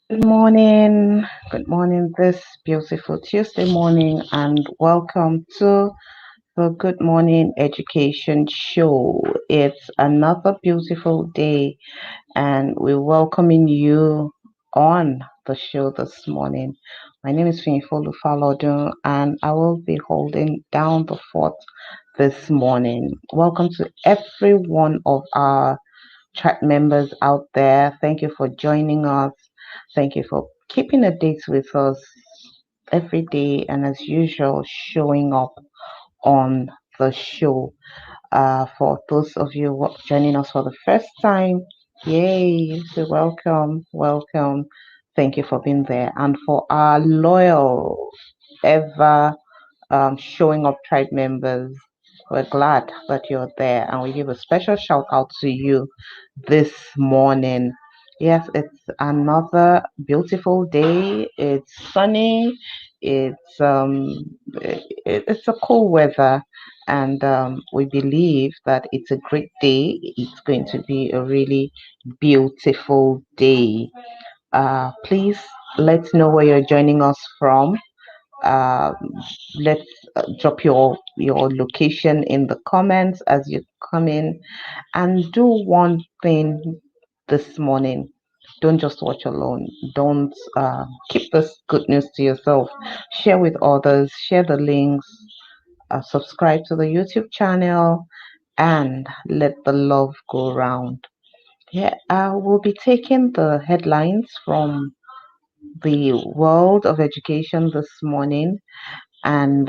Good morning, this beautiful Tuesday morning, and welcome to the Good Morning Education Show. It's another beautiful day, and we're welcoming you on the show this morning. My name is Finifolu Falodun, and I will be holding down the fort this morning. Welcome to every one of our chat members out there. Thank you for joining us. Thank you for keeping a date with us every day and as usual showing up on the show. For those of you joining us for the first time, yay, so welcome. Thank you for being there. And for our loyal, ever showing up tribe members, we're glad that you're there, and we give a special shout out to you this morning. Yes, it's another beautiful day. It's sunny. It's a cool weather, and we believe that it's a great day. It's going to be a really beautiful day. Please let's know where you're joining us from. um, let's drop your location in the comments as you come in, and do one thing this morning. Don't just watch alone. Don't keep this good news to yourself. Share with others. Share the links. Subscribe to the YouTube channel, and let the love go round. Yeah, I will be taking the headlines from the world of education this morning, and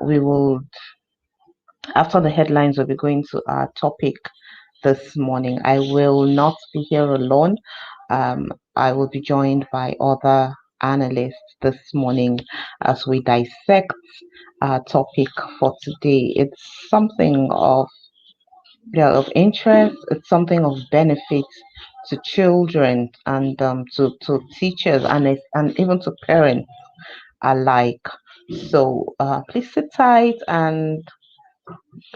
we will, after the headlines, we'll be going to our topic this morning. I will not be here alone. I will be joined by other analysts this morning as we dissect our topic for today. It's something of, yeah, of interest. It's something of benefit to children, and to teachers, and even to parents alike. So please sit tight and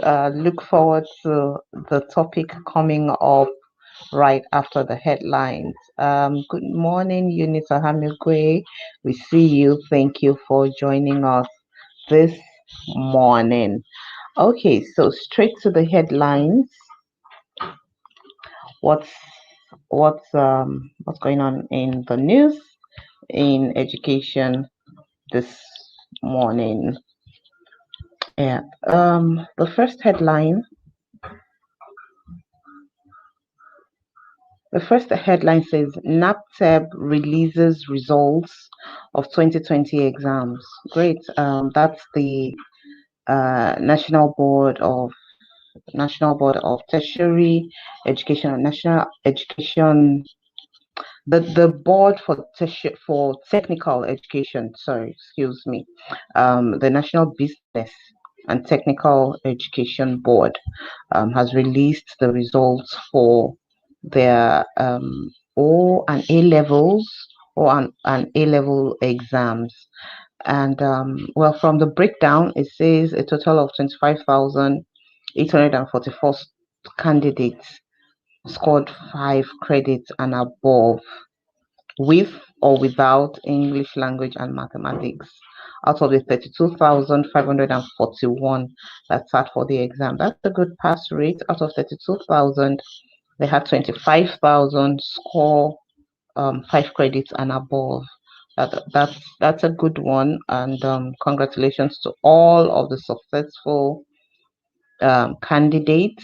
look forward to the topic coming up right after the headlines. Good morning, Unita Hamigwe. We see you. Thank you for joining us this morning. Okay, so straight to the headlines. What's what's going on in the news in education this morning? Yeah. The first headline The first headline says NAPTEB releases results of 2020 exams. Great. That's the National Board of Tertiary Education and National Education. The board for technical education. Sorry, excuse me. The National Business and Technical Education Board has released the results for their O and A levels, or an A level exams. And well, from the breakdown, it says a total of 25,844 candidates scored 5 credits and above, with or without English language and mathematics, out of the 32,541 that sat for the exam. That's a good pass rate. Out of 32,000, they had 25,000 score 5 credits and above. That's a good one, and congratulations to all of the successful candidates.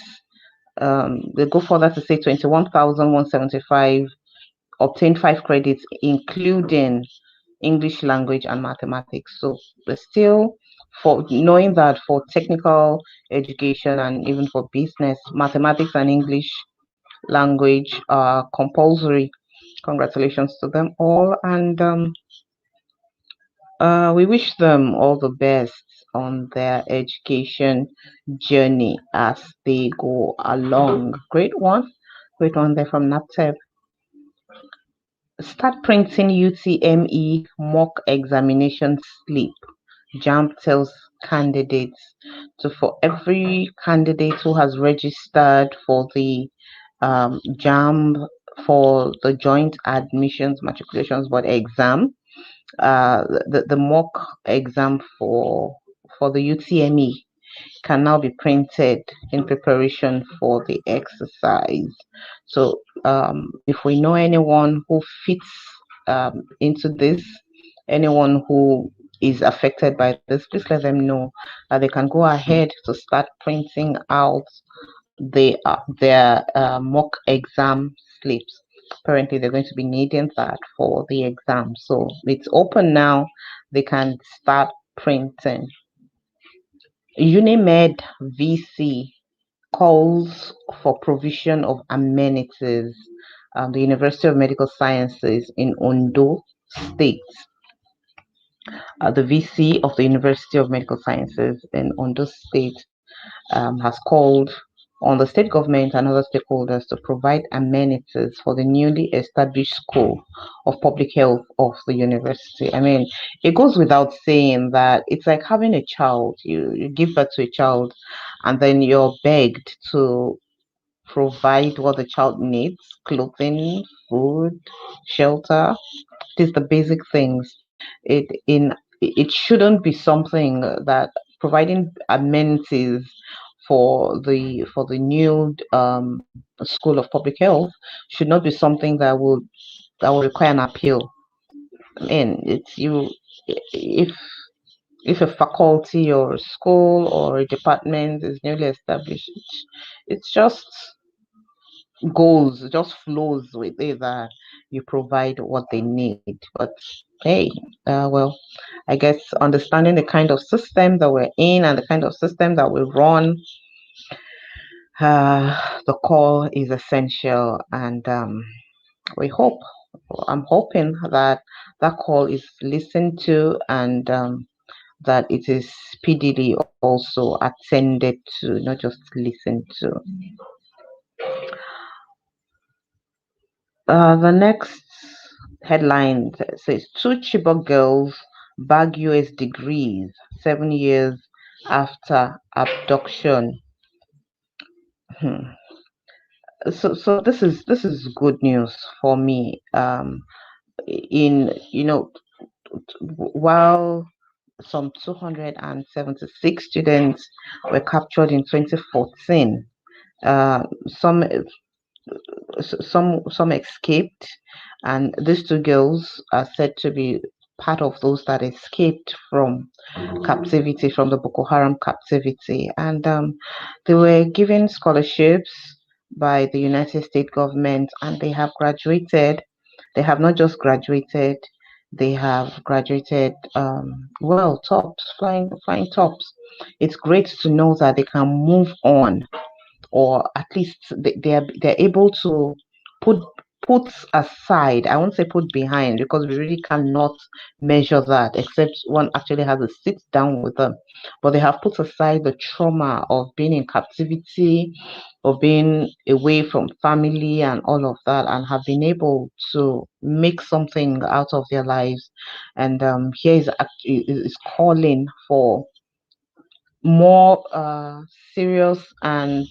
They go further to say 21,175 obtained 5 credits, including English language and mathematics. So still, for knowing that for technical education and even for business, mathematics and English language are compulsory. Congratulations to them all, and we wish them all the best on their education journey as they go along. Great one there from NAPTEP. Start printing UTME mock examination slip. JAMB tells candidates. So for every candidate who has registered for the JAMB for the Joint Admissions Matriculations Board exam, the mock exam for the UTME can now be printed in preparation for the exercise. So if we know anyone who fits into this, anyone who is affected by this, please let them know that they can go ahead to start printing out their mock exam slips. Apparently, they're going to be needing that for the exam. So it's open now. They can start printing. Unimed VC calls for provision of amenities. The University of Medical Sciences in Ondo State, the VC of the University of Medical Sciences in Ondo State has called on the state government and other stakeholders to provide amenities for the newly established School of Public Health of the university. I mean, it goes without saying that it's like having a child. You give birth to a child and then you're begged to provide what the child needs: clothing, food, shelter. It is the basic things. It shouldn't be something that providing amenities for the new School of Public Health should not be something that will require an appeal. I mean, it's you if a faculty or a school or a department is newly established, it's just just flows with it that you provide what they need. But hey, well, I guess understanding the kind of system that we're in and the kind of system that we run, the call is essential, and we hope. I'm hoping that that call is listened to, and that it is speedily also attended to, not just listened to. The next headline says two Chibok girls bag US degrees 7 years after abduction. So this is good news for me. In while some 276 students were captured in 2014, some some escaped, and these two girls are said to be part of those that escaped from captivity, from the Boko Haram captivity, and they were given scholarships by the United States government, and they have graduated. They have not just graduated; they have graduated well, tops, flying tops. It's great to know that they can move on, or at least they're able to put put aside, I won't say put behind, because we really cannot measure that except one actually has a sit down with them, but they have put aside the trauma of being in captivity, of being away from family and all of that, and have been able to make something out of their lives. And here is calling for more serious and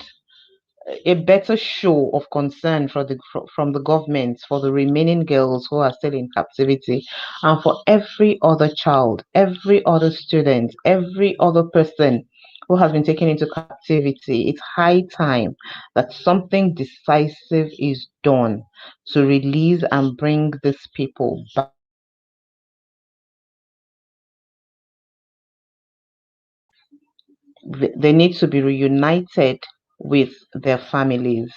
a better show of concern from the government for the remaining girls who are still in captivity, and for every other child, every other student, every other person who has been taken into captivity. It's high time that something decisive is done to release and bring these people back. They need to be reunited with their families.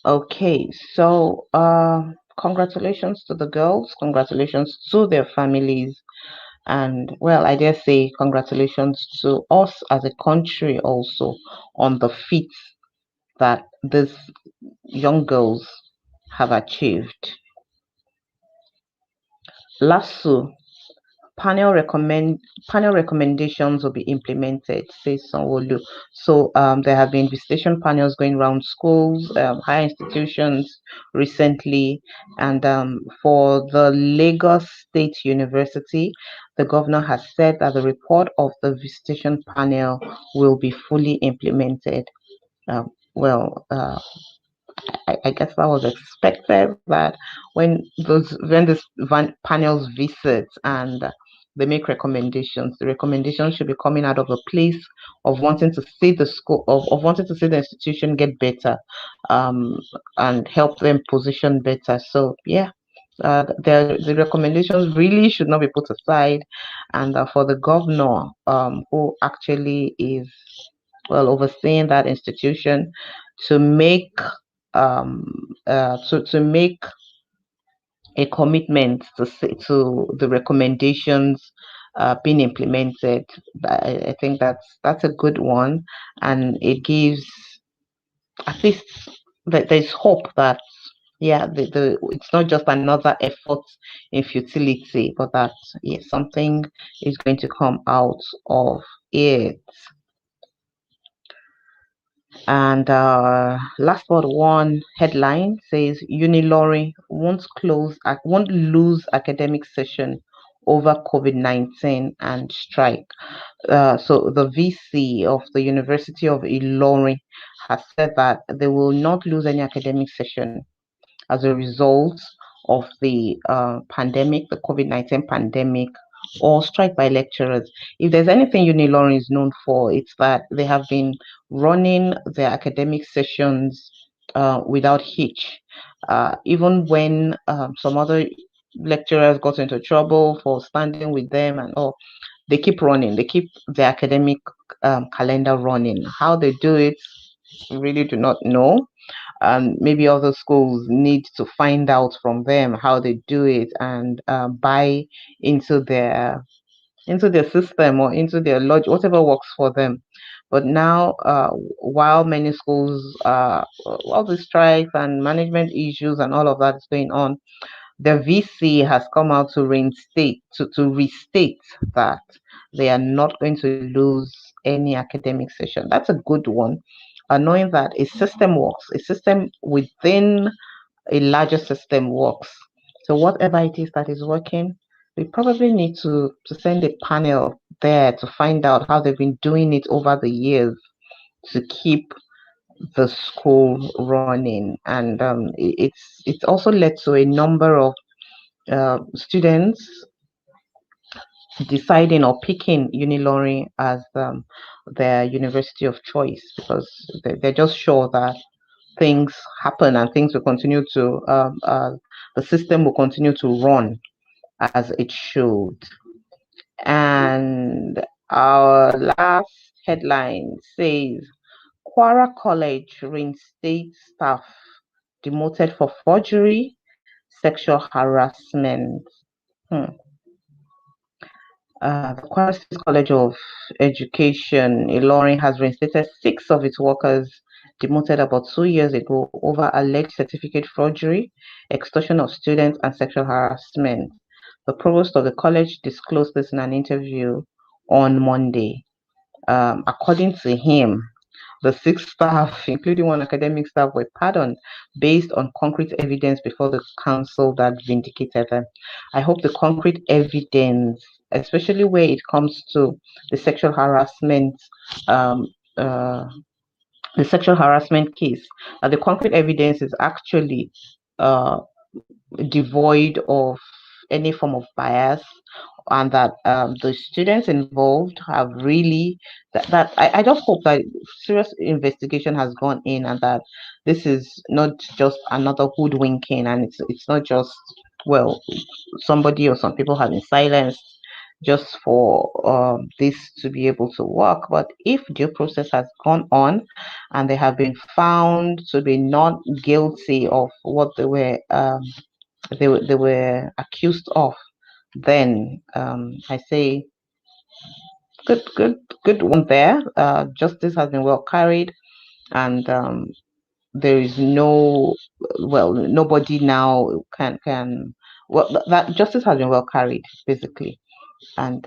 Okay, so congratulations to the girls, congratulations to their families, and well, I dare say congratulations to us as a country also on the feats that these young girls have achieved. LASU panel recommendations will be implemented, says Sanwo-Olu. So there have been visitation panels going around schools, higher institutions recently, and for the Lagos State University, the governor has said that the report of the visitation panel will be fully implemented. Well, I guess that was expected that when this panels visit and they make recommendations, the recommendations should be coming out of a place of wanting to see the school of wanting to see the institution get better, um, and help them position better. So yeah, the recommendations really should not be put aside, and for the governor, who actually is well overseeing that institution, to make to make a commitment to the recommendations being implemented. I think that's a good one, and it gives at least that there's hope that yeah, it's not just another effort in futility, but that yeah, something is going to come out of it. And last but one headline says Unilorry won't lose academic session over COVID-19 and strike. So the VC of the University of Ilorin has said that they will not lose any academic session as a result of the pandemic, the COVID-19 pandemic, or strike by lecturers. If there's anything Unilorin is known for, it's that they have been running their academic sessions without hitch. Even when some other lecturers got into trouble for standing with them and all, they keep running. They keep the academic calendar running. How they do it, really do not know, and maybe other schools need to find out from them how they do it and buy into their into their system or into their lodge, whatever works for them. But now, while many schools, all the strikes and management issues and all of that is going on, the VC has come out to restate that they are not going to lose any academic session. That's a good one. Knowing that a system works, a system within a larger system works. So whatever it is that is working, we probably need to send a panel there to find out how they've been doing it over the years to keep the school running. And it's also led to a number of students deciding or picking Unilorry as their university of choice because they're just sure that things happen and things will continue to the system will continue to run as it should. And our last headline says Kwara College reinstates staff demoted for forgery, sexual harassment. The Kwara State College of Education, Ilorin, has reinstated 6 of its workers demoted about 2 years ago over alleged certificate forgery, extortion of students, and sexual harassment. The provost of the college disclosed this in an interview on Monday. According to him, the 6 staff, including one academic staff, were pardoned based on concrete evidence before the council that vindicated them. I hope the concrete evidence, especially where it comes to the sexual harassment, um, uh, the sexual harassment case, the concrete evidence is actually uh, devoid of any form of bias, and that the students involved have really that I just hope that serious investigation has gone in and that this is not just another hoodwinking, and it's not just well somebody or some people have been silenced just for this to be able to work. But if due process has gone on and they have been found to be not guilty of what they were accused of, then I say good one there. Justice has been well carried, and there is nobody now can that justice has been well carried basically, and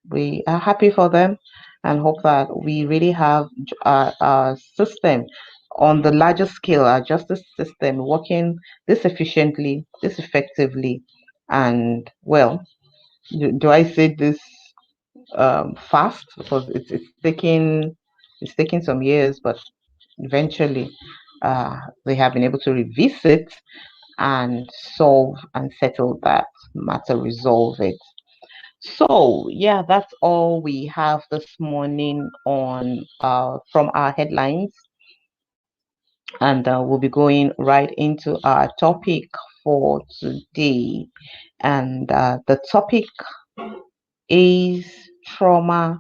we are happy for them and hope that we really have our system on the larger scale, our justice system working this efficiently, this effectively, and well, do I say this fast because it's taking some years, but eventually they have been able to revisit and solve and settle that matter, resolve it. So, yeah, that's all we have this morning on from our headlines, and we'll be going right into our topic for today. And the topic is trauma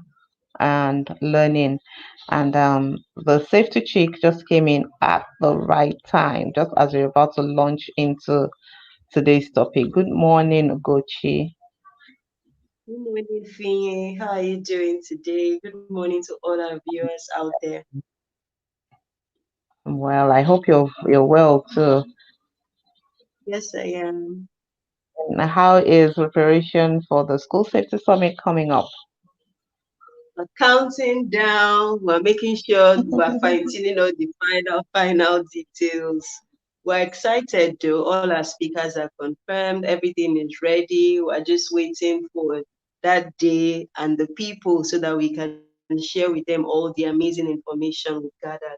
and learning. And the safety chick just came in at the right time, just as we're about to launch into today's topic. Good morning, Gochi. Good morning, Finye. How are you doing today? Good morning to all our viewers out there. Well, I hope you're well too. Yes, I am. And how is preparation for the school safety summit coming up? We're counting down. We're making sure we're fine-tuning all the final details. We're excited though. All our speakers are confirmed. Everything is ready. We're just waiting for that day and the people so that we can share with them all the amazing information we've gathered.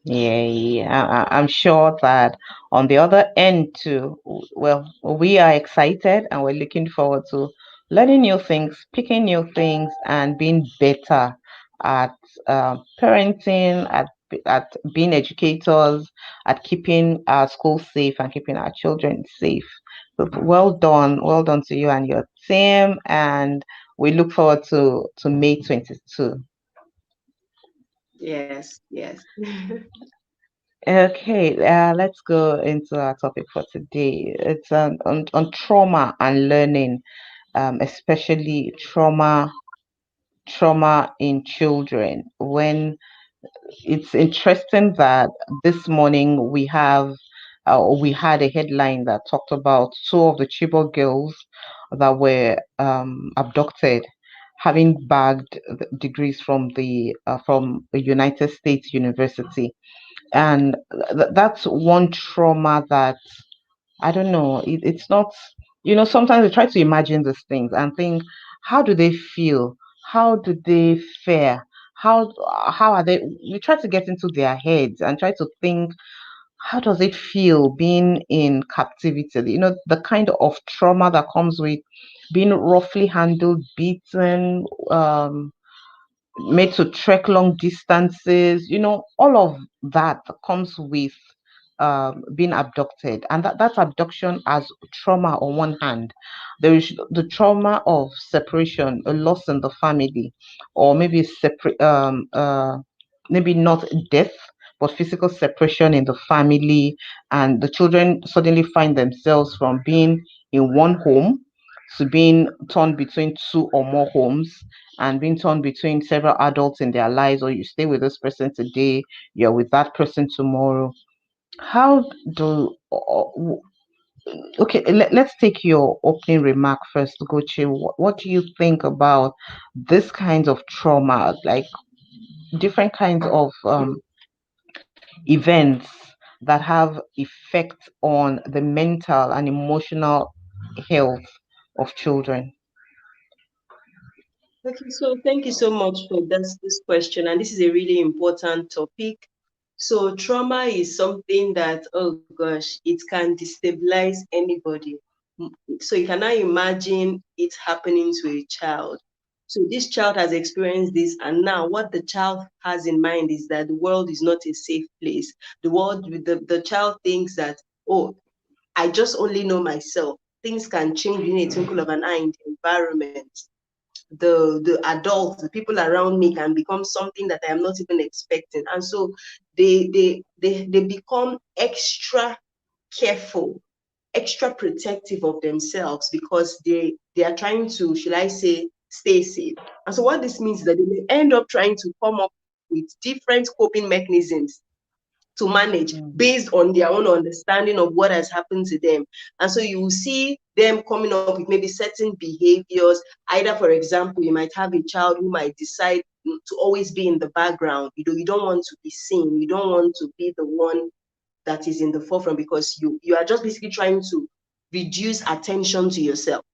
Yeah, I'm sure that on the other end too, well, we are excited and we're looking forward to learning new things, picking new things, and being better at parenting, at being educators, at keeping our school safe and keeping our children safe. So well done to you and your team, and we look forward to May 22. Yes, yes. Okay, let's go into our topic for today. It's on trauma and learning, especially trauma in children. When it's interesting that this morning we had a headline that talked about two of the Chibok girls that were abducted, having bagged degrees from the United States University, and that's one trauma that I don't know. It's not, sometimes I try to imagine these things and think, how do they feel? How do they fare? How how are they? You try to get into their heads and try to think, how does it feel being in captivity? The kind of trauma that comes with being roughly handled, beaten, made to trek long distances, all of that comes with being abducted. And that's abduction as trauma on one hand. There is the trauma of separation, a loss in the family, or maybe maybe not death, but physical separation in the family. And the children suddenly find themselves from being in one home to being torn between two or more homes, and being torn between several adults in their lives, or you stay with this person today, you're with that person tomorrow. How do Okay, let's take your opening remark first, Gochi. What do you think about this kinds of trauma, like different kinds of events that have effect on the mental and emotional health of children? Okay, so thank you so much for this question, and this is a really important topic. So trauma is something that, oh gosh, it can destabilize anybody. So you cannot imagine it happening to a child. So this child has experienced this, and now what the child has in mind is that the world is not a safe place. The child thinks that, oh, I just only know myself. Things can change in a twinkle of an eye in the environment. The adults, the people around me can become something that I am not even expecting. And so they become extra careful, extra protective of themselves because they are trying to, should I say, stay safe. And so what this means is that they may end up trying to come up with different coping mechanisms to manage Mm. based on their own understanding of what has happened to them. And so you will see them coming up with maybe certain behaviors. Either, for example, you might have a child who might decide to always be in the background. You don't want to be seen. You don't want to be the one that is in the forefront because you are just basically trying to reduce attention to yourself.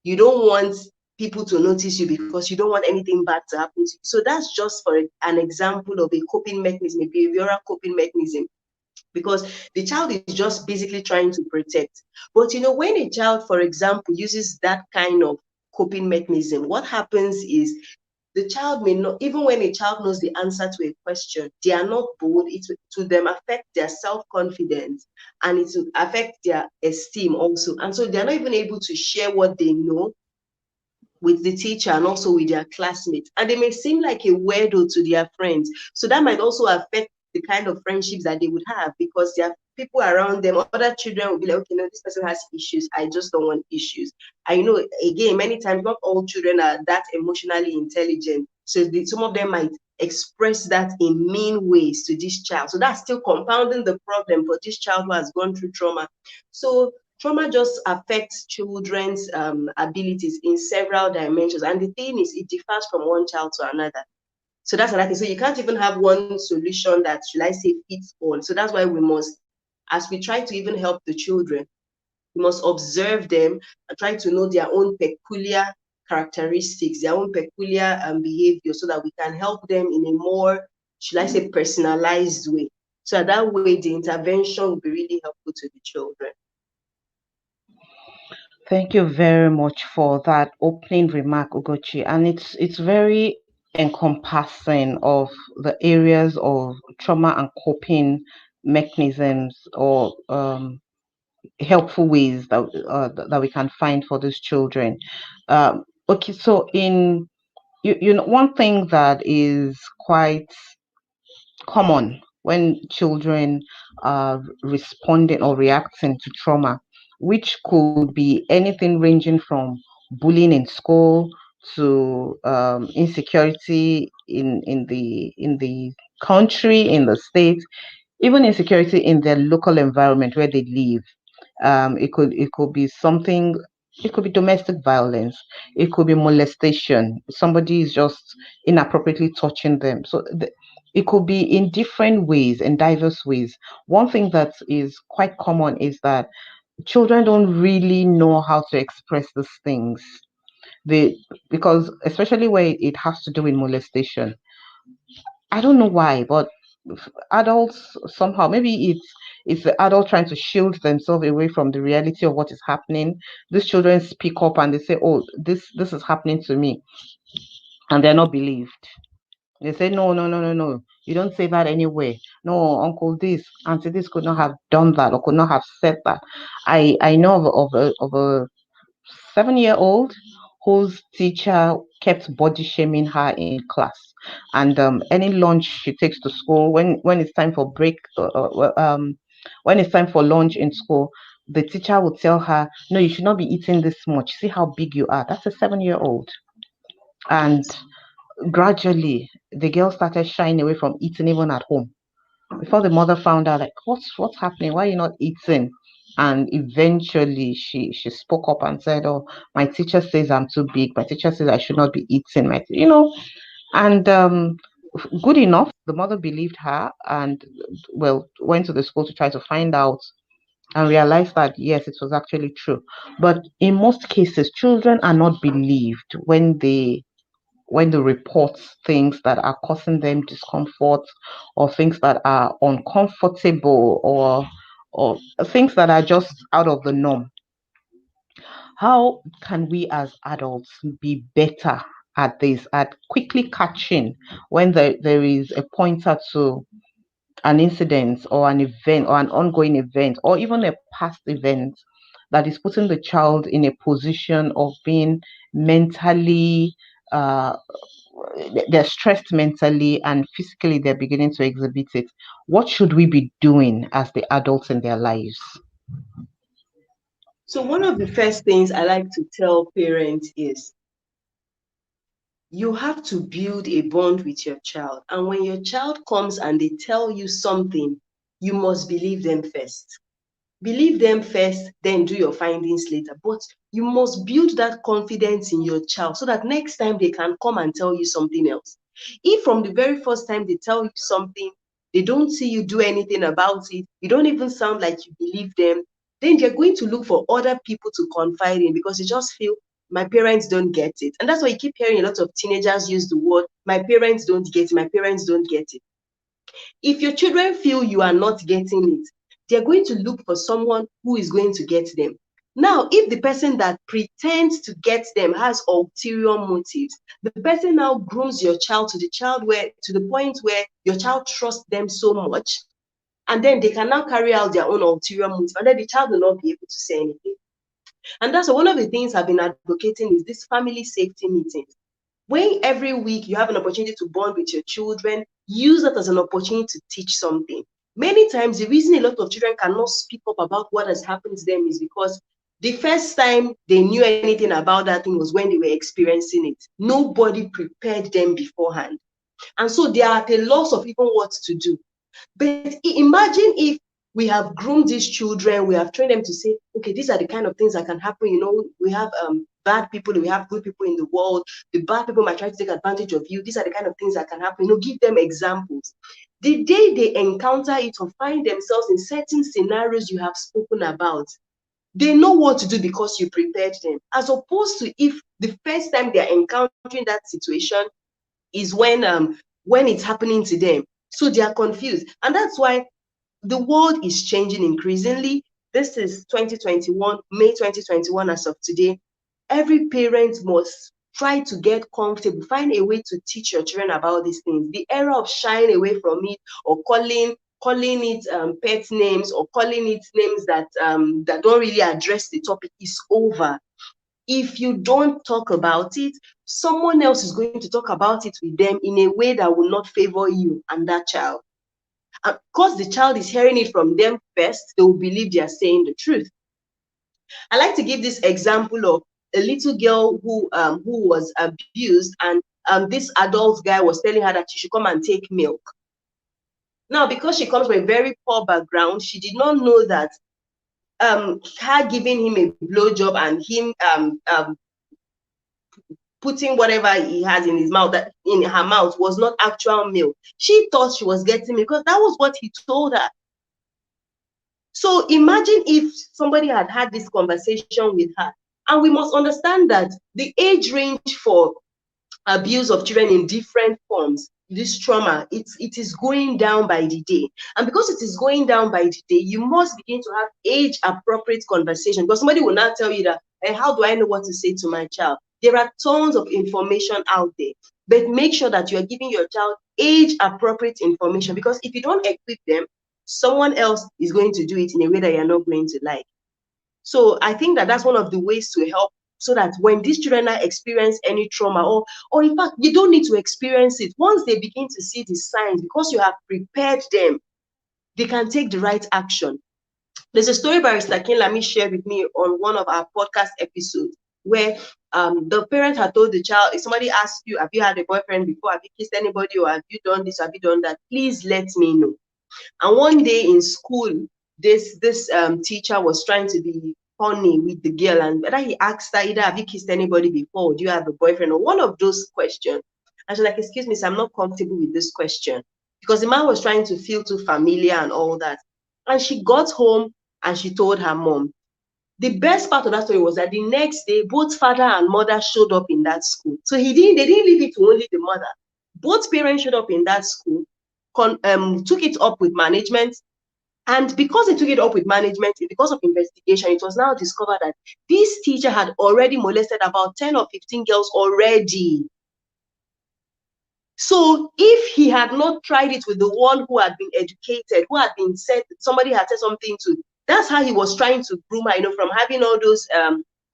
You don't want people to notice you because you don't want anything bad to happen to you. So that's just for an example of a coping mechanism, a behavioral coping mechanism, because the child is just basically trying to protect. But when a child, for example, uses that kind of coping mechanism, what happens is the child may not, even when a child knows the answer to a question, they are not bold. It will to them affect their self-confidence, and it will affect their esteem also. And so they're not even able to share what they know with the teacher and also with their classmates. And they may seem like a weirdo to their friends. So that might also affect the kind of friendships that they would have, because there are people around them, other children will be like, okay, no, this person has issues. I just don't want issues. I know, again, many times, not all children are that emotionally intelligent. So some of them might express that in mean ways to this child. So that's still compounding the problem for this child who has gone through trauma. So trauma just affects children's abilities in several dimensions. And the thing is, it differs from one child to another. So that's another thing. So you can't even have one solution that, should I say, fits all. So that's why we must, as we try to even help the children, we must observe them and try to know their own peculiar characteristics, their own peculiar behavior, so that we can help them in a more, should I say, personalized way. So that way, the intervention will be really helpful to the children. Thank you very much for that opening remark, Ugochi. And it's very encompassing of the areas of trauma and coping mechanisms, or helpful ways that we can find for these children. Okay, so one thing that is quite common when children are responding or reacting to trauma, which could be anything ranging from bullying in school to insecurity in the country, in the state, even insecurity in their local environment where they live. It could be something. It could be domestic violence. It could be molestation. Somebody is just inappropriately touching them. So it could be in different ways, in diverse ways. One thing that is quite common is that children don't really know how to express these things. They Because especially where it has to do with molestation, I don't know why, but adults somehow, maybe it's the adult trying to shield themselves away from the reality of what is happening. These children speak up and they say, "Oh, this is happening to me," and they're not believed. They say, "No, no, no, no, no. You don't say that anyway. No, Uncle this, Auntie this could not have done that or could not have said that." I know of a 7-year-old whose teacher kept body shaming her in class. And any lunch she takes to school, when it's time for break, when it's time for lunch in school, the teacher would tell her, "No, you should not be eating this much. See how big you are." That's a 7-year-old. And gradually, the girl started shying away from eating even at home. Before the mother found out, like, what's happening? Why are you not eating? And eventually she spoke up and said, "Oh, my teacher says I'm too big. My teacher says I should not be eating and good enough, the mother believed her and, well, went to the school to try to find out and realized that yes, it was actually true. But in most cases, children are not believed when they report things that are causing them discomfort, or things that are uncomfortable, or things that are just out of the norm. How can we as adults be better at this, at quickly catching when there is a pointer to an incident or an event or an ongoing event or even a past event that is putting the child in a position of being mentally, uh, they're stressed mentally and physically, they're beginning to exhibit it? What should we be doing as the adults in their lives? So one of the first things I like to tell parents is, you have to build a bond with your child. And when your child comes and they tell you something, you must believe them first. Believe them first, then do your findings later. But you must build that confidence in your child so that next time they can come and tell you something else. If from the very first time they tell you something, they don't see you do anything about it, you don't even sound like you believe them, then they're going to look for other people to confide in, because they just feel my parents don't get it. And that's why you keep hearing a lot of teenagers use the word, my parents don't get it, my parents don't get it. If your children feel you are not getting it, they're going to look for someone who is going to get them. Now, if the person that pretends to get them has ulterior motives, the person now grooms your child to the point where your child trusts them so much, and then they can now carry out their own ulterior motive, and then the child will not be able to say anything. And that's one of the things I've been advocating is this family safety meetings. When every week you have an opportunity to bond with your children, use that as an opportunity to teach something. Many times, the reason a lot of children cannot speak up about what has happened to them is because the first time they knew anything about that thing was when they were experiencing it. Nobody prepared them beforehand. And so they are at a loss of even what to do. But imagine if we have groomed these children, we have trained them to say, okay, these are the kind of things that can happen. We have bad people, we have good people in the world. The bad people might try to take advantage of you. These are the kind of things that can happen. Give them examples. The day they encounter it or find themselves in certain scenarios you have spoken about, they know what to do because you prepared them. As opposed to if the first time they're encountering that situation is when it's happening to them. So they are confused. And that's why the world is changing increasingly. This is 2021, May 2021 as of today. Every parent must try to get comfortable, find a way to teach your children about these things. The era of shying away from it or calling it pet names or calling it names that don't really address the topic is over. If you don't talk about it, someone else is going to talk about it with them in a way that will not favor you and that child. And because the child is hearing it from them first, they will believe they are saying the truth. I like to give this example of a little girl who was abused, and this adult guy was telling her that she should come and take milk. Now, because she comes from a very poor background, she did not know that her giving him a blowjob and him putting whatever he has in his mouth, that in her mouth, was not actual milk. She thought she was getting milk because that was what he told her. So imagine if somebody had had this conversation with her. And we must understand that the age range for abuse of children in different forms, this trauma, it is going down by the day. And because it is going down by the day, you must begin to have age appropriate conversation, because somebody will not tell you that, hey, how do I know what to say to my child? There are tons of information out there, but make sure that you are giving your child age appropriate information, because if you don't equip them, someone else is going to do it in a way that you're not going to like. So I think that that's one of the ways to help, so that when these children experience any trauma, or in fact, you don't need to experience it. Once they begin to see the signs, because you have prepared them, they can take the right action. There's a story Barrister Kinlami shared with me on one of our podcast episodes, where the parent had told the child, if somebody asks you, have you had a boyfriend before? Have you kissed anybody? Or have you done this? Have you done that? Please let me know. And one day in school, this teacher was trying to be funny with the girl, and whether he asked her either, have you kissed anybody before, or do you have a boyfriend, or one of those questions. And she's like, excuse me, sir, I'm not comfortable with this question, because the man was trying to feel too familiar and all that. And she got home and she told her mom. The best part of that story was that the next day, both father and mother showed up in that school. So they didn't leave it to only the mother. Both parents showed up in that school, took it up with management. And because they took it up with management, because of investigation, it was now discovered that this teacher had already molested about 10 or 15 girls already. So if he had not tried it with the one who had been educated, who had been said, somebody had said something to, that's how he was trying to groom her, from having all those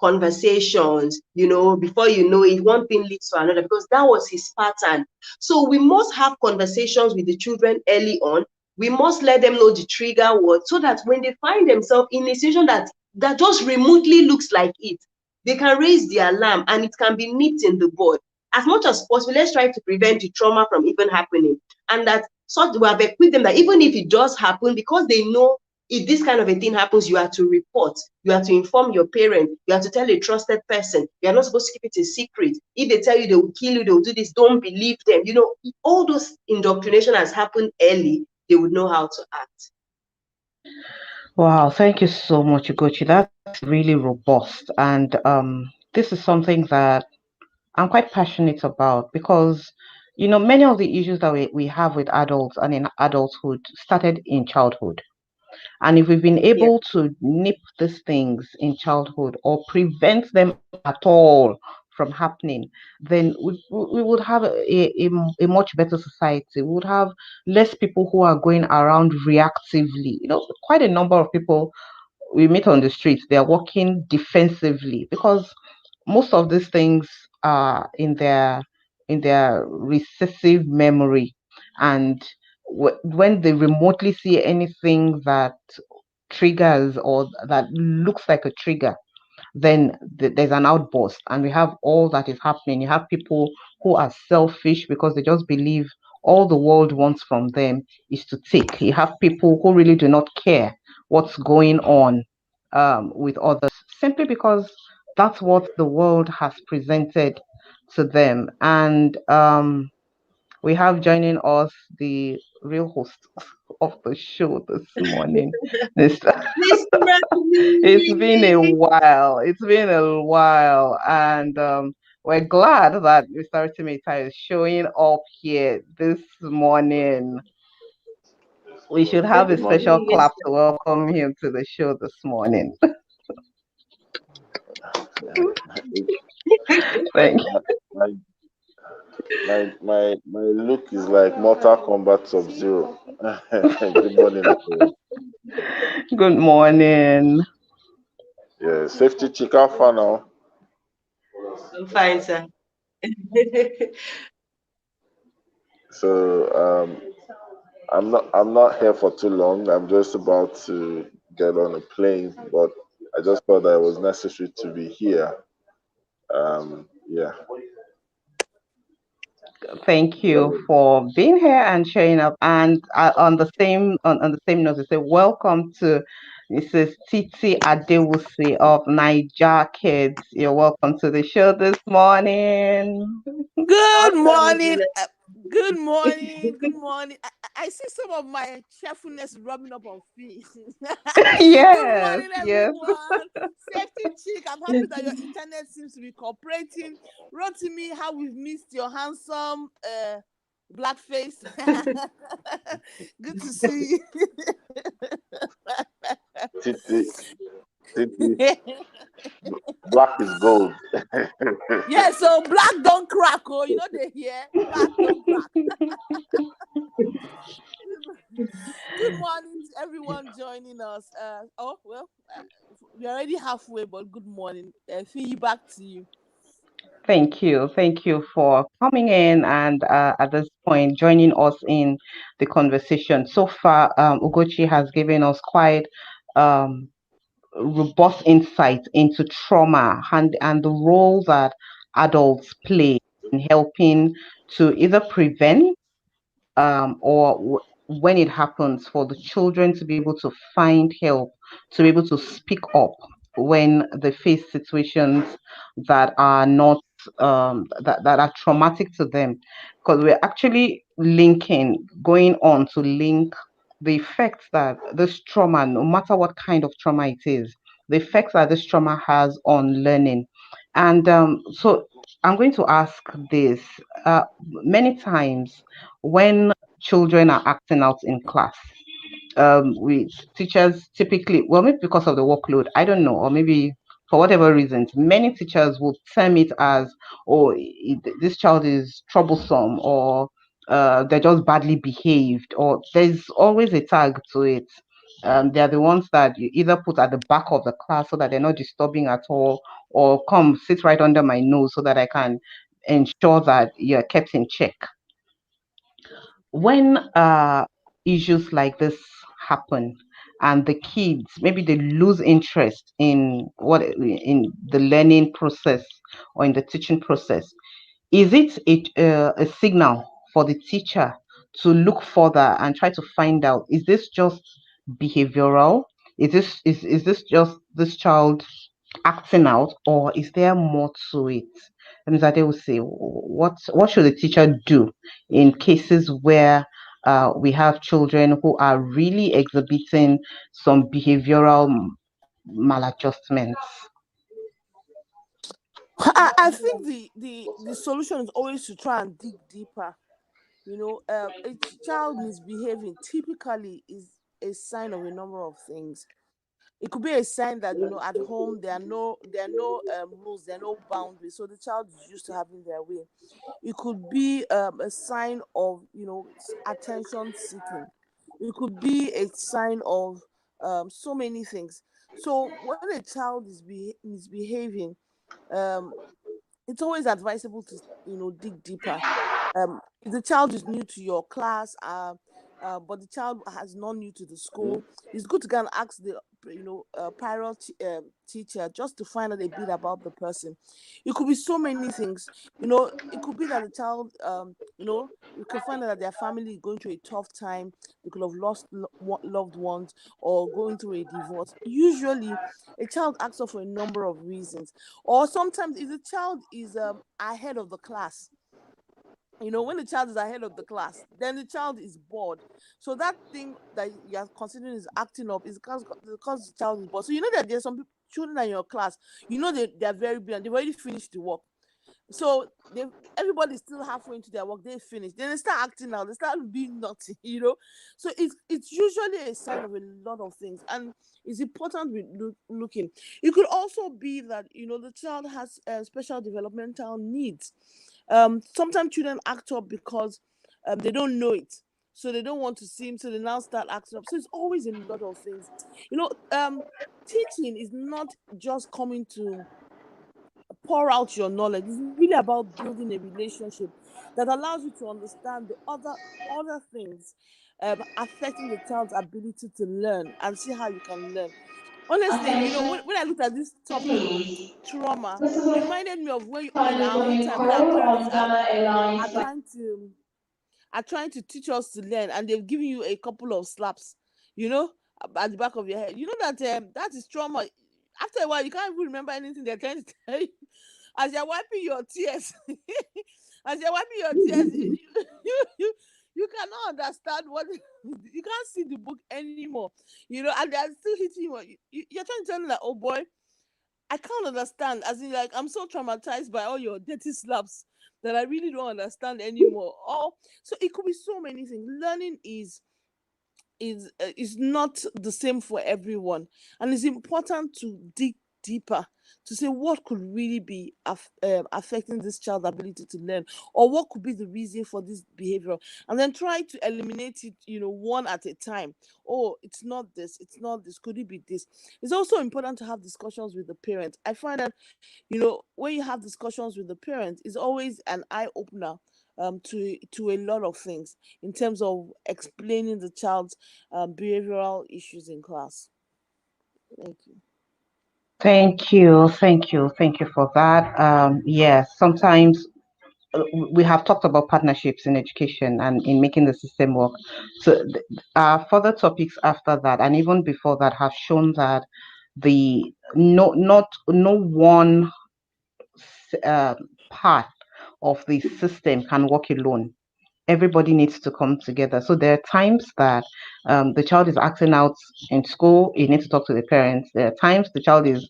conversations, before you know it, one thing leads to another, because that was his pattern. So we must have conversations with the children early on. We must let them know the trigger word, so that when they find themselves in a situation that just remotely looks like it, they can raise the alarm and it can be nipped in the bud. As much as possible, let's try to prevent the trauma from even happening. And that we have equipped them that even if it does happen, because they know if this kind of a thing happens, you have to report, you have to inform your parent, you have to tell a trusted person. You are not supposed to keep it a secret. If they tell you they will kill you, they will do this, don't believe them. If all those indoctrination has happened early, they would know how to act. Wow, thank you so much, Ugochi. That's really robust. And this is something that I'm quite passionate about because, many of the issues that we have with adults and in adulthood started in childhood. And if we've been Yeah. able to nip these things in childhood or prevent them at all from happening, then we would have a much better society. We would have less people who are going around reactively. Quite a number of people we meet on the streets, they are walking defensively because most of these things are in their recessive memory, and when they remotely see anything that triggers or that looks like a trigger, then there's an outburst, and we have all that is happening. You have people who are selfish because they just believe all the world wants from them is to take. You have people who really do not care what's going on with others, simply because that's what the world has presented to them. And we have joining us the real host of the show this morning, Mr. Miss It's been a Remy! while. It's been a while, and we're glad that Mr. Ultimator is showing up here this morning. We should have Good a Good morning. special morning, clap Mr. to welcome him to the show this morning. It- Thank My, my, my look is like Mortal Kombat Sub Zero. Good morning, everyone. you. Good morning. Yeah, safety chick alpha now. I'm fine, sir. So I'm not here for too long. I'm just about to get on a plane, but I just thought that it was necessary to be here. Yeah. Thank you Well, for being here and showing up. And on the same note, I say welcome to Mrs. Titi Adewusi of Niger Kids. You're welcome to the show this morning. Good Welcome, morning. Mrs. Good morning. Good morning. I see some of my cheerfulness rubbing up on feet. Good Yes, morning, yes. everyone. Safety chick. I'm happy that your internet seems to be cooperating. Wrote to me how we've missed your handsome black face. Good to see Titi, Titi, you. black is gold. Yeah, so black don't crack. Oh, you know they hear black don't crack. Good morning to everyone joining us. We're already halfway, but good morning. Feedback to you. Thank you. Thank you for coming in and at this point joining us in the conversation. So far, Ugochi has given us quite um, robust insight into trauma and the role that adults play in helping to either prevent or when it happens, for the children to be able to find help, to be able to speak up when they face situations that are not that are traumatic to them, because we're actually going on to link the effects that this trauma, no matter what kind of trauma it is, the effects that this trauma has on learning. And so I'm going to ask this. Many times when children are acting out in class, we teachers typically, well, maybe because of the workload, I don't know, or maybe for whatever reasons, many teachers will term it as, oh, this child is troublesome, or they're just badly behaved, or there's always a tag to it. They're the ones that you either put at the back of the class so that they're not disturbing at all, or come sit right under my nose so that I can ensure that you're kept in check. When issues like this happen and the kids maybe they lose interest in the learning process or in the teaching process, is it a signal for the teacher to look further and try to find out, is this just behavioral? Is this just this child acting out, or is there more to it? And that they will say, what should the teacher do in cases where we have children who are really exhibiting some behavioral maladjustments? I think the solution is always to try and dig deeper. A child misbehaving typically is a sign of a number of things. It could be a sign that at home there are no rules, there are no boundaries, so the child is used to having their way. It could be a sign of attention seeking. It could be a sign of so many things. So when a child is misbehaving, um, it's always advisable to dig deeper. If the child is new to your class, but the child has not new to the school, it's good to go and ask the prior teacher just to find out a bit about the person. It could be so many things. It could be that the child, you can find out that their family is going through a tough time. They could have lost loved ones or going through a divorce. Usually a child asks for a number of reasons, or sometimes if the child is ahead of the class. When the child is ahead of the class, then the child is bored. So that thing that you are considering is acting up is because the child is bored. So you know that there's some children in your class, they are very brilliant, they've already finished the work. So everybody's still halfway into their work, they finish, then they start acting out, they start being naughty. So it's usually a sign of a lot of things, and it's important with looking. It could also be that the child has special developmental needs. Sometimes children act up because they don't know it, so they don't want to seem, so they now start acting up. So it's always a lot of things. Teaching is not just coming to pour out your knowledge. It's really about building a relationship that allows you to understand the other things affecting the child's ability to learn, and see how you can learn. Honestly, when I looked at this topic, trauma, it reminded me of when in our own time when our parents are trying to teach us to learn, and they've given you a couple of slaps, you know, at the back of your head. You know that that is trauma. After a while, you can't even remember anything they're trying to tell you. As you're wiping your tears, as you're wiping your tears, you cannot understand what you can't see the book anymore. And they're still hitting you. You're trying to tell them that, oh boy, I can't understand. As in, like, I'm so traumatized by all your dirty slaps that I really don't understand anymore. So it could be so many things. Learning is not the same for everyone, and it's important to dig deeper to say what could really be affecting this child's ability to learn, or what could be the reason for this behavior, and then try to eliminate it, one at a time. Oh, it's not this, it's not this, could it be this? It's also important to have discussions with the parents. I find that when you have discussions with the parents, it's always an eye opener to a lot of things in terms of explaining the child's behavioral issues in class. Thank you. Thank you for that. Yes, sometimes we have talked about partnerships in education and in making the system work. So, further topics after that, and even before that, have shown that the no one uh, part of the system can work alone. Everybody needs to come together. So there are times that the child is acting out in school, you need to talk to the parents. There are times the child is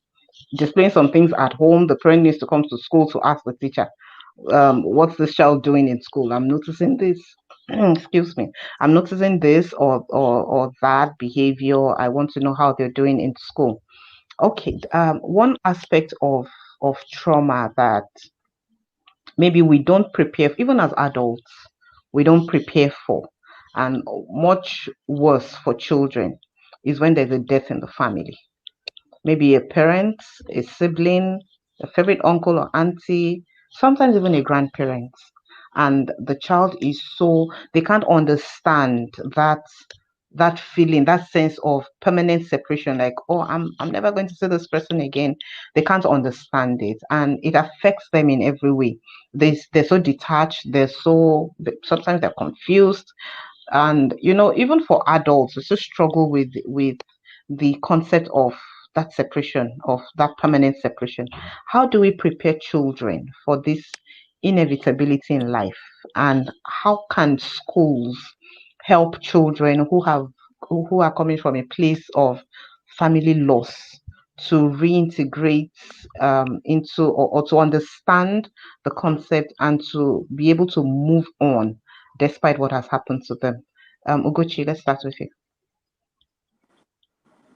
displaying some things at home, the parent needs to come to school to ask the teacher, what's this child doing in school? I'm noticing this. Excuse me. I'm noticing this or that behavior. I want to know how they're doing in school. Okay. One aspect of trauma that maybe we don't prepare, even as adults, we don't prepare for, and much worse for children, is when there's a death in the family. Maybe a parent, a sibling, a favorite uncle or auntie, sometimes even a grandparent. And the child is so, they can't understand that feeling, that sense of permanent separation, like, oh, I'm never going to see this person again. They can't understand it, and it affects them in every way. They're so detached, sometimes they're confused. And even for adults, we still struggle with the concept of that separation, of that permanent separation. How do we prepare children for this inevitability in life, and how can schools help children who are coming from a place of family loss to reintegrate into, or to understand the concept and to be able to move on despite what has happened to them. Ugochi, let's start with you.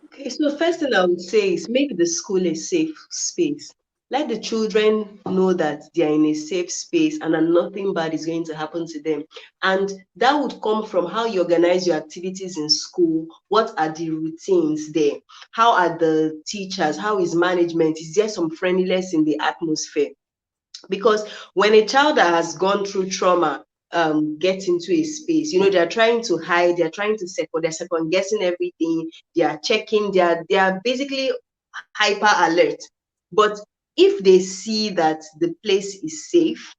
Okay, so first thing I would say is make the school a safe space. Let the children know that they are in a safe space and that nothing bad is going to happen to them. And that would come from how you organize your activities in school. What are the routines there? How are the teachers? How is management? Is there some friendliness in the atmosphere? Because when a child that has gone through trauma gets into a space, they're trying to hide, they're trying to they're second guessing everything, they are checking, they are basically hyper alert. But if they see that the place is safe,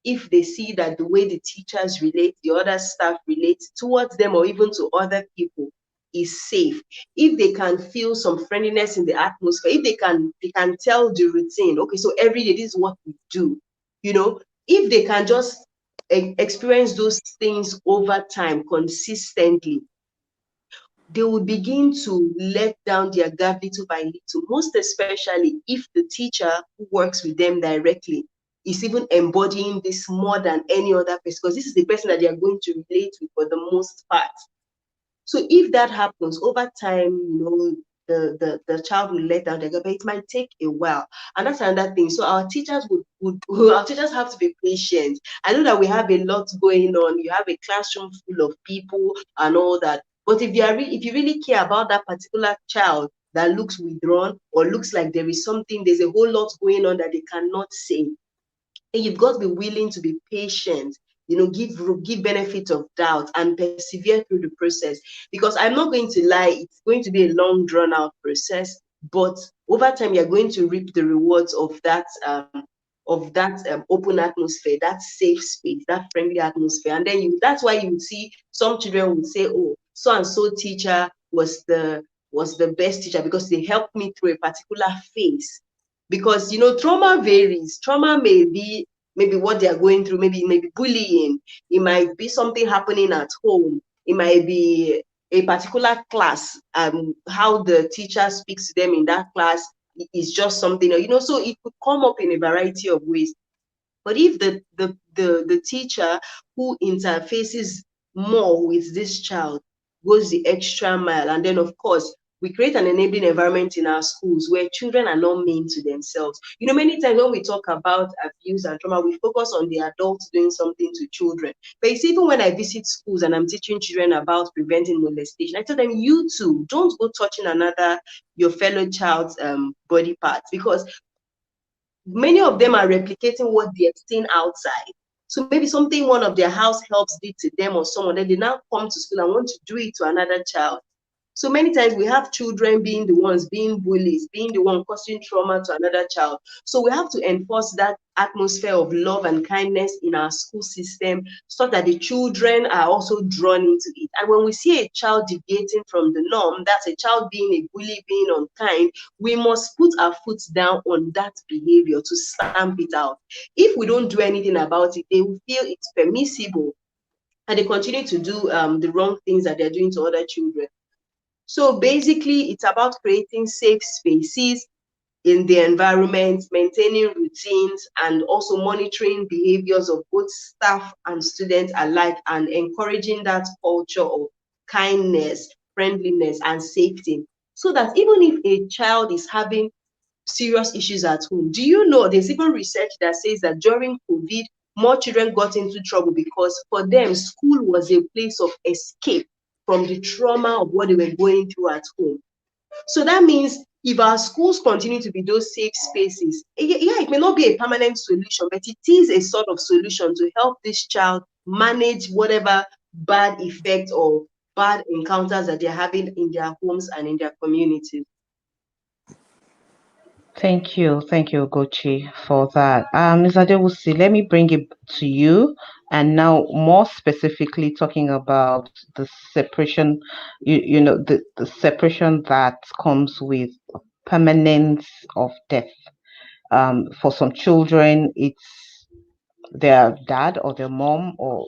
if they see that the way the teachers relate, the other staff relate towards them or even to other people is safe, if they can feel some friendliness in the atmosphere, if they can tell the routine, okay, so every day this is what we do, if they can just experience those things over time consistently, they will begin to let down their guard little by little, most especially if the teacher who works with them directly is even embodying this more than any other person, because this is the person that they are going to relate with for the most part. So if that happens over time, the child will let down their guard, but it might take a while. And that's another thing. So our teachers our teachers have to be patient. I know that we have a lot going on. You have a classroom full of people and all that. But if you really care about that particular child that looks withdrawn or looks like there's a whole lot going on that they cannot say, and you've got to be willing to be patient, give benefit of doubt and persevere through the process. Because I'm not going to lie, it's going to be a long drawn out process, but over time you're going to reap the rewards of that open atmosphere, that safe space, that friendly atmosphere. And then that's why you would see some children would say, oh, so and so teacher was the best teacher because they helped me through a particular phase. Because trauma varies. Trauma may be maybe what they are going through, maybe bullying, it might be something happening at home, it might be a particular class, how the teacher speaks to them in that class is just something, so it could come up in a variety of ways. But if the teacher who interfaces more with this child goes the extra mile, and then of course we create an enabling environment in our schools where children are not mean to themselves. Many times when we talk about abuse and trauma, we focus on the adults doing something to children. But it's even when I visit schools and I'm teaching children about preventing molestation, I tell them, you too, don't go touching your fellow child's body parts, because many of them are replicating what they've seen outside. So maybe something one of their house helps did to them or someone, then they now come to school and want to do it to another child. So many times we have children being the ones being bullies, being the one causing trauma to another child. So we have to enforce that atmosphere of love and kindness in our school system so that the children are also drawn into it. And when we see a child deviating from the norm, that's a child being a bully, being unkind, we must put our foot down on that behavior to stamp it out. If we don't do anything about it, they will feel it's permissible and they continue to do the wrong things that they're doing to other children. So basically, it's about creating safe spaces in the environment, maintaining routines, and also monitoring behaviors of both staff and students alike, and encouraging that culture of kindness, friendliness, and safety. So that even if a child is having serious issues at home, do you know there's even research that says that during COVID, more children got into trouble because for them, school was a place of escape from the trauma of what they were going through at home. So that means if our schools continue to be those safe spaces, yeah, it may not be a permanent solution, but it is a sort of solution to help this child manage whatever bad effects or bad encounters that they're having in their homes and in their communities. Thank you, Gochi, for that. Ms. Adewusi, let me bring it to you, and now more specifically talking about the separation, the separation that comes with permanence of death. For some children, it's their dad or their mom or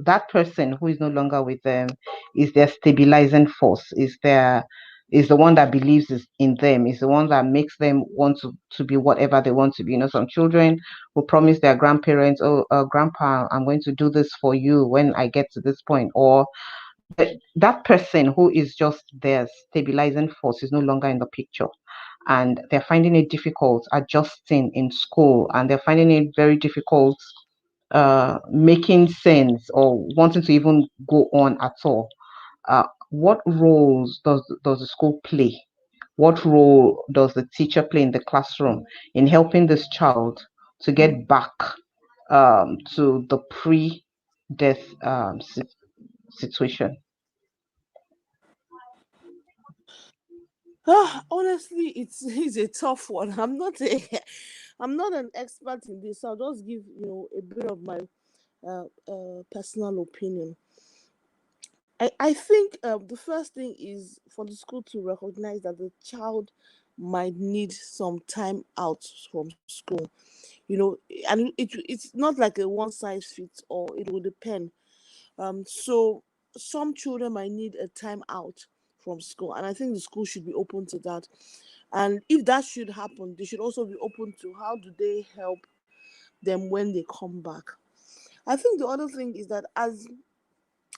that person who is no longer with them is their stabilizing force, is their is the one that believes in them, is the one that makes them want to be whatever they want to be. Some children will promise their grandparents, oh, grandpa, I'm going to do this for you when I get to this point. Or that person who is just their stabilizing force is no longer in the picture. And they're finding it difficult adjusting in school, and they're finding it very difficult making sense or wanting to even go on at all. What roles does the school play? What role does the teacher play in the classroom in helping this child to get back to the pre-death situation? Honestly, it's a tough one. I'm not an expert in this, so I'll just give a bit of my personal opinion. I think the first thing is for the school to recognize that the child might need some time out from school. And it's not like a one size fits all. It will depend. So some children might need a time out from school, and I think the school should be open to that. And if that should happen, they should also be open to how do they help them when they come back. I think the other thing is that as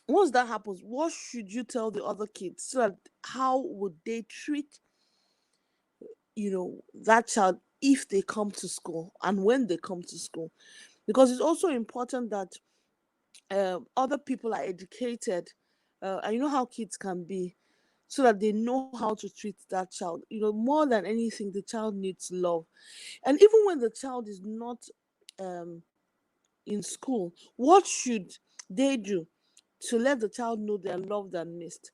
once that happens, what should you tell the other kids so that how would they treat that child if they come to school and when they come to school? Because it's also important that other people are educated, and you know how kids can be, so that they know how to treat that child. More than anything, the child needs love. And even when the child is not um, in school, what should they do to let the child know they are loved and missed?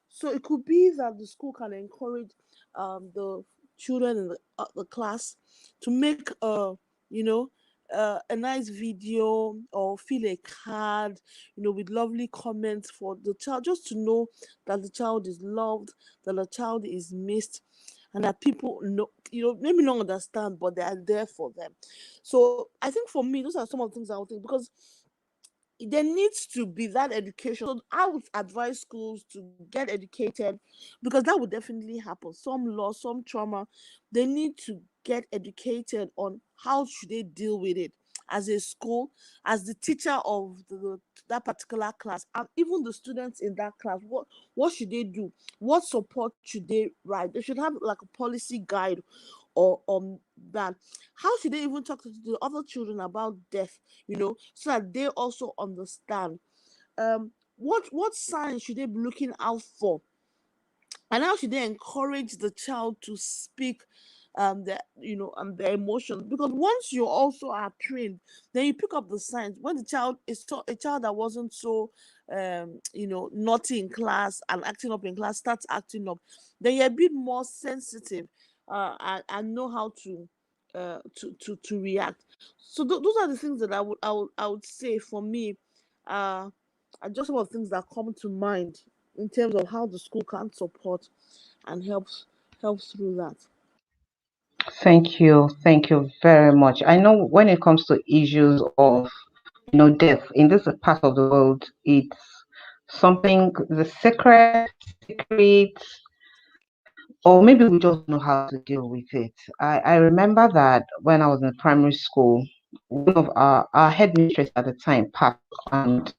So it could be that the school can encourage the children in the class to make you know a nice video or fill a card, with lovely comments for the child, just to know that the child is loved, that the child is missed, and that people know, maybe not understand, but they are there for them. So I think for me, those are some of the things I would think, because there needs to be that education. So I would advise schools to get educated, because that would definitely happen. Some loss, some trauma, they need to get educated on how should they deal with it as a school, as the teacher of that particular class, and even the students in that class. What should they do? What support should they write? They should have like a policy guide or that. How should they even talk to the other children about death, so that they also understand what signs should they be looking out for, and how should they encourage the child to speak their emotions. Because once you also are trained, then you pick up the signs when the child is a child that wasn't so naughty in class and acting up in class starts acting up, then you're a bit more sensitive, and know how to react. So those are the things that I would say for me uh are just some of the things that come to mind in terms of how the school can support and helps through that. Thank you very much. I know when it comes to issues of death in this part of the world, it's something the secret, or maybe we just don't know how to deal with it. I remember that when I was in primary school, one of our headmistress at the time passed, and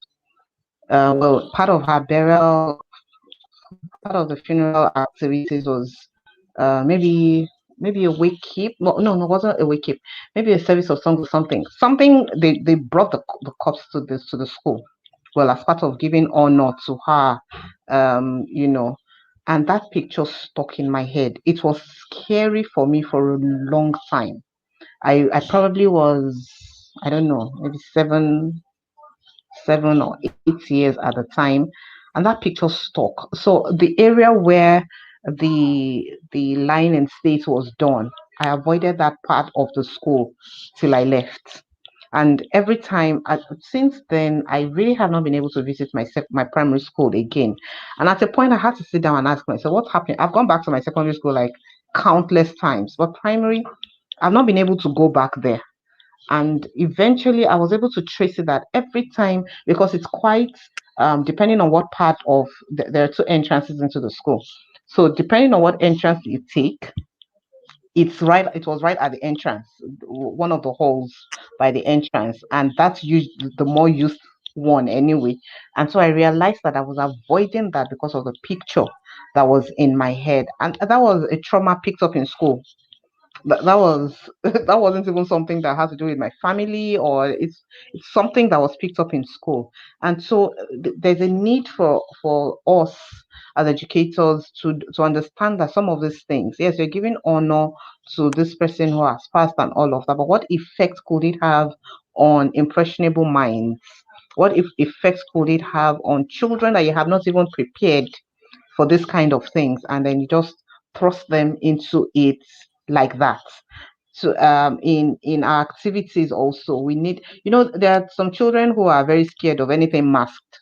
well, part of her burial, part of the funeral activities was maybe a wake keep. No, it wasn't a wake keep. Maybe a service of songs or something. Something they brought the corpse to the school. Well, as part of giving honor to her, and that picture stuck in my head. It was scary for me for a long time. I probably was, I don't know, maybe 7 or 8 years at the time, and that picture stuck. So the area where the line in state was done, I avoided that part of the school till I left. And every time since then, I really have not been able to visit my primary school again. And at a point, I had to sit down and ask myself, what's happening? I've gone back to my secondary school like countless times, but primary, I've not been able to go back there. And eventually I was able to trace it that every time, because it's quite depending on what part of there are two entrances into the school. So depending on what entrance you take, it was right at the entrance, one of the halls by the entrance, and that's usually the more used one anyway. And so I realized that I was avoiding that because of the picture that was in my head, and that was a trauma picked up in school. That was that wasn't even something that had to do with my family, or it's something that was picked up in school. And so there's a need for us as educators to understand that some of these things, yes, you're giving honor to this person who has passed and all of that, but what effect could it have on impressionable minds? What if effects could it have on children that you have not even prepared for this kind of things, and then you just thrust them into it like that? So in our activities also, we need, there are some children who are very scared of anything masked.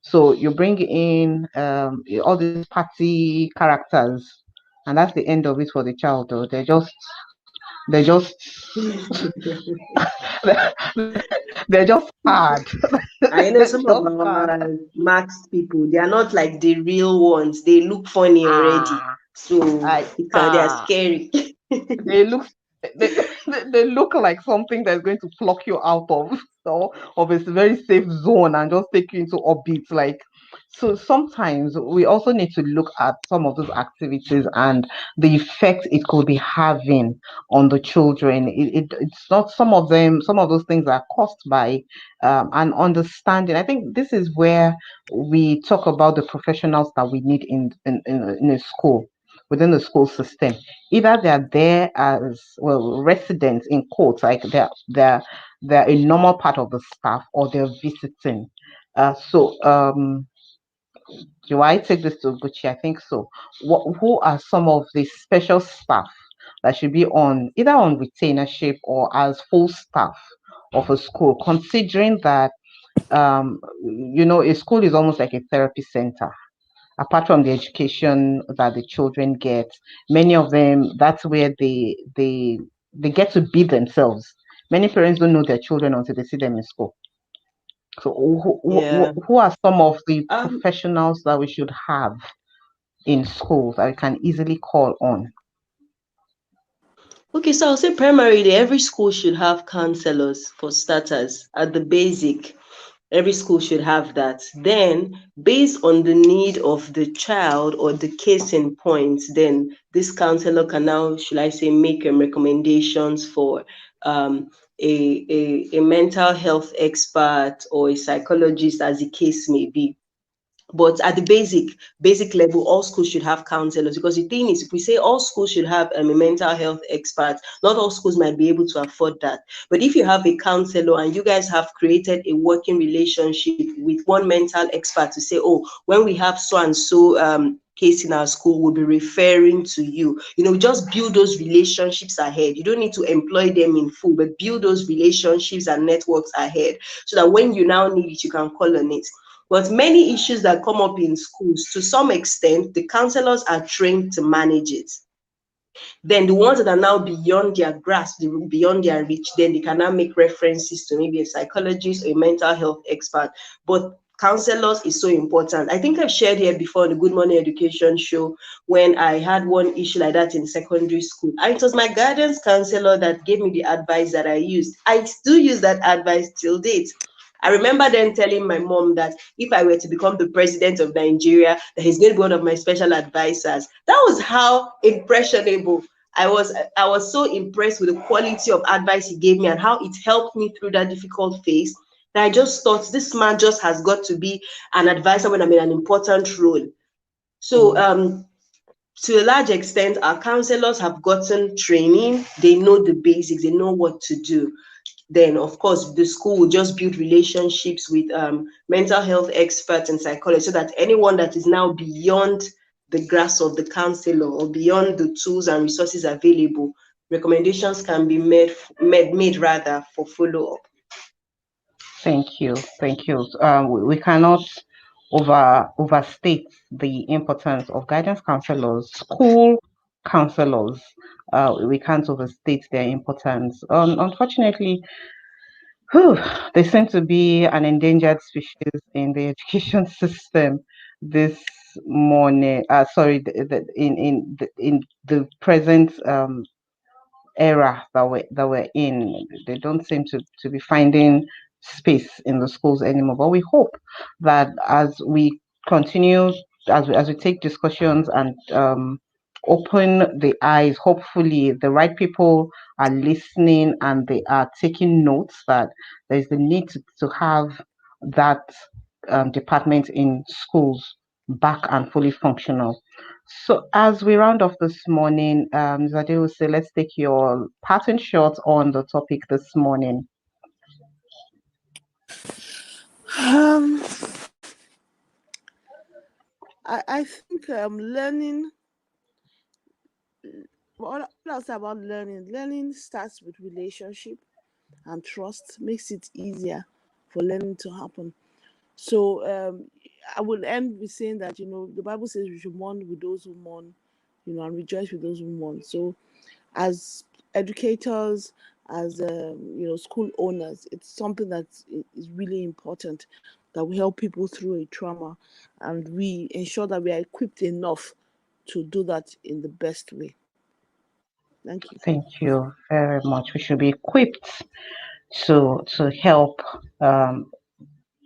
So you bring in all these party characters, and that's the end of it for the child. Though they're just they're just hard. I know They're some of just hard. our masked people, they are not like the real ones. They look funny already. Ah, So I they are scary. they look they, they look like something that's going to pluck you out of so of a very safe zone and just take you into orbit, like. So sometimes we also need to look at some of those activities and the effect it could be having on the children. It's not, some of those things are caused by an understanding. I think this is where we talk about the professionals that we need in a school, within the school system. Either they're there as, well, residents in quotes, like they're a normal part of the staff, or they're visiting. So do I take this to Gucci? I think so. Who are some of the special staff that should be on, either on retainership or as full staff of a school, considering that a school is almost like a therapy center. Apart from the education that the children get, many of them, that's where they get to be themselves. Many parents don't know their children until they see them in school. So Yeah. who are some of the Um. professionals that we should have in schools that we can easily call on? Okay, so I'll say primarily every school should have counselors for starters at the basic. Every school should have that. Then, based on the need of the child or the case in point, then this counselor can now, should I say, make recommendations for um, a mental health expert or a psychologist, as the case may be. But at the basic level, all schools should have counselors, because the thing is, if we say all schools should have a mental health expert, not all schools might be able to afford that. But if you have a counselor and you guys have created a working relationship with one mental expert to say, oh, when we have so and so case in our school, we'll be referring to you. Just build those relationships ahead. You don't need to employ them in full, but build those relationships and networks ahead, so that when you now need it, you can call on it. But many issues that come up in schools, to some extent, the counselors are trained to manage it. Then the ones that are now beyond their grasp, beyond their reach, then they can now make references to maybe a psychologist or a mental health expert. But counselors is so important. I think I've shared here before on the Good Morning Education show when I had one issue like that in secondary school. And it was my guidance counselor that gave me the advice that I used. I still use that advice till date. I remember then telling my mom that if I were to become the president of Nigeria, that he's going to be one of my special advisors. That was how impressionable I was. I was so impressed with the quality of advice he gave me and how it helped me through that difficult phase, that I just thought this man just has got to be an advisor when I'm in an important role. So to a large extent, our counselors have gotten training. They know the basics. They know what to do. Then, of course, the school will just build relationships with mental health experts and psychologists, so that anyone that is now beyond the grasp of the counselor or beyond the tools and resources available, recommendations can be made rather for follow up. Thank you, thank you. We cannot overstate the importance of guidance counselors, school counselors. We can't overstate their importance. Unfortunately, whew, they seem to be an endangered species in the education system. This morning, sorry, in the present era that we're in. They don't seem to be finding space in the schools anymore. But we hope that as we continue, as we take discussions and open the eyes, hopefully the right people are listening and they are taking notes that there is the need to have that department in schools back and fully functional. So as we round off this morning, Zade will say, let's take your pattern shot on the topic this morning. Um, I think learning. What else about learning? Learning starts with relationship and trust, makes it easier for learning to happen. So I will end with saying that the Bible says we should mourn with those who mourn, and rejoice with those who mourn. So as educators, as school owners, it's something that is really important that we help people through a trauma, and we ensure that we are equipped enough to do that in the best way. Thank you. Thank you very much. We should be equipped to help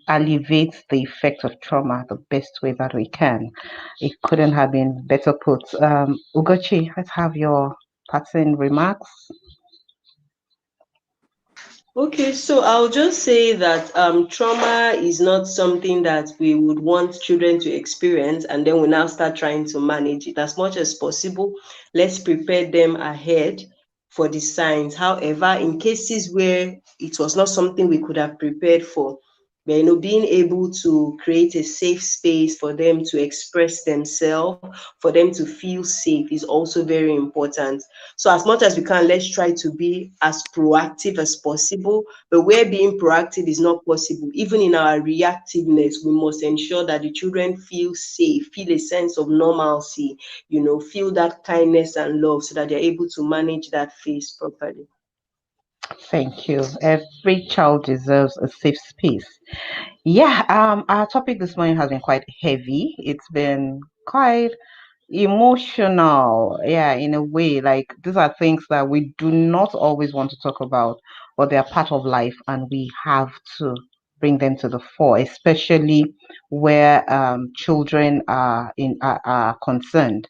alleviate the effect of trauma the best way that we can. It couldn't have been better put. Ugochi, let's have your passing remarks. Okay, so I'll just say that trauma is not something that we would want children to experience, and then we now start trying to manage it as much as possible. Let's prepare them ahead for the signs. However, in cases where it was not something we could have prepared for, but, being able to create a safe space for them to express themselves, for them to feel safe is also very important. So as much as we can, let's try to be as proactive as possible. But where being proactive is not possible, even in our reactiveness, we must ensure that the children feel safe, feel a sense of normalcy, feel that kindness and love so that they're able to manage that phase properly. Thank you. Every child deserves a safe space. Yeah, our topic this morning has been quite heavy. It's been quite emotional, yeah, in a way. Like these are things that we do not always want to talk about, but they are part of life and we have to bring them to the fore, especially where children are concerned,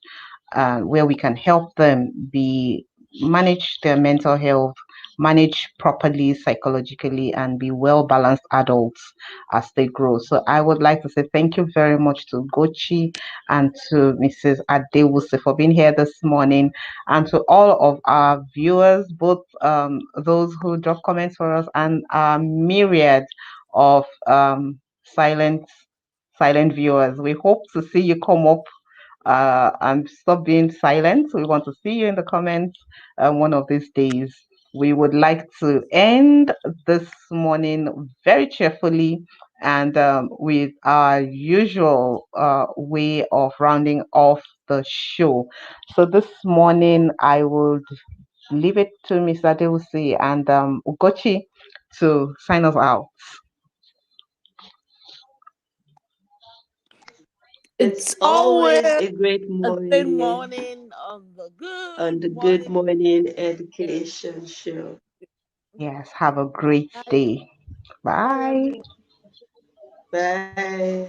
where we can help them be manage their mental health, manage properly psychologically, and be well balanced adults as they grow. So I would like to say thank you very much to Gochi and to Mrs. Adewuse for being here this morning, and to all of our viewers, both those who drop comments for us and our myriad of silent viewers. We hope to see you come up and stop being silent. We want to see you in the comments one of these days. We would like to end this morning very cheerfully and with our usual way of rounding off the show. So this morning, I would leave it to Miss Adeusi and Ugochi to sign us out. It's It's always always a great a great morning morning on the on Good the Good Morning. Morning Education Show. Yes, have a great Bye. day. Bye, Bye. everyone. Bye.